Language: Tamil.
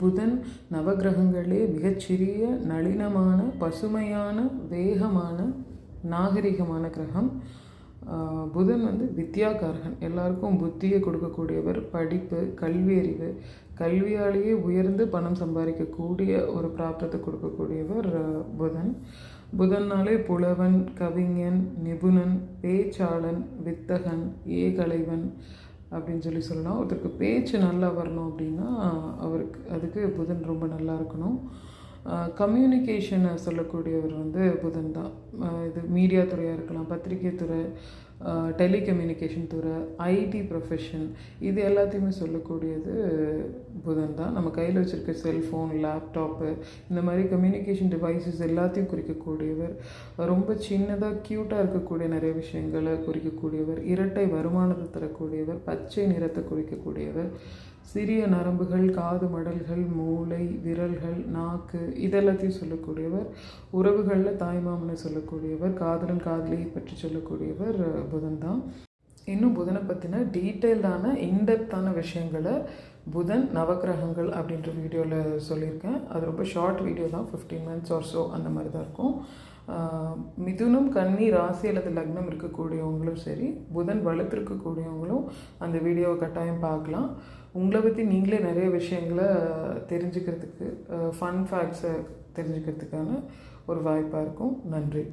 புதன் நவகிரகங்களே மிகச்சிறிய நளினமான பசுமையான வேகமான நாகரிகமான கிரகம். புதன் வந்து வித்யாகாரகன், எல்லாருக்கும் புத்தியை கொடுக்கக்கூடியவர், படிப்பு கல்வி அறிவு கல்வியாலேயே உயர்ந்து பணம் சம்பாதிக்கக்கூடிய ஒரு பிராப்தத்தை கொடுக்கக்கூடியவர் புதன். புதன்னாலே புலவன், கவிஞன், நிபுணன், பேச்சாளன், வித்தகன், ஏகலைவன் அப்படின்னு சொல்லலாம். ஒருத்தருக்கு பேச்சு நல்லா வரணும் அப்படின்னா அதுக்கு புதன் ரொம்ப நல்லா இருக்கணும். கம்யூனிகேஷனை சொல்லக்கூடியவர் வந்து புதன் தான். இது மீடியா துறையாக இருக்கலாம், பத்திரிகை துறை, டெலிகம்யூனிகேஷன் துறை, ஐடி ப்ரொஃபஷன், இது எல்லாத்தையுமே சொல்லக்கூடியது புதன் தான். நம்ம கையில் வச்சுருக்க செல்ஃபோன், லேப்டாப்பு, இந்த மாதிரி கம்யூனிகேஷன் டிவைசஸ் எல்லாத்தையும் குறிக்கக்கூடியவர். ரொம்ப சின்னதாக க்யூட்டாக இருக்கக்கூடிய நிறைய விஷயங்களை குறிக்கக்கூடியவர். இரட்டை வருமானத்தை தரக்கூடியவர். பச்சை நிறத்தை குறிக்கக்கூடியவர். சிறிய நரம்புகள், காது மடல்கள், மூளை, விரல்கள், நாக்கு, இதெல்லாத்தையும் சொல்லக்கூடியவர். உறவுகளில் தாய்மாமனை சொல்லக்கூடியவர். காதலன் காதலியை பற்றி சொல்லக்கூடியவர் புதன் தான். இன்னும் புதனை பற்றின டீட்டெயில்டான இன்டெப்த்தான விஷயங்களை புதன் நவகிரகங்கள் அப்படின்ற வீடியோவில் சொல்லியிருக்கேன். அது ரொம்ப ஷார்ட் வீடியோ தான், 15 minutes ஆர் ஸோ அந்த மாதிரி தான் இருக்கும். மிதுனம், கன்னி ராசி அல்லது லக்னம் இருக்கக்கூடியவங்களும் சரி, புதன் வலுத்திருக்கக்கூடியவங்களும் அந்த வீடியோவை கட்டாயம் பார்க்கலாம். உங்களை பற்றி நீங்களே நிறைய விஷயங்களை தெரிஞ்சுக்கிறதுக்கு, ஃபன் ஃபேக்ட்ஸை தெரிஞ்சுக்கிறதுக்கான ஒரு வாய்ப்பாக இருக்கும். நன்றி.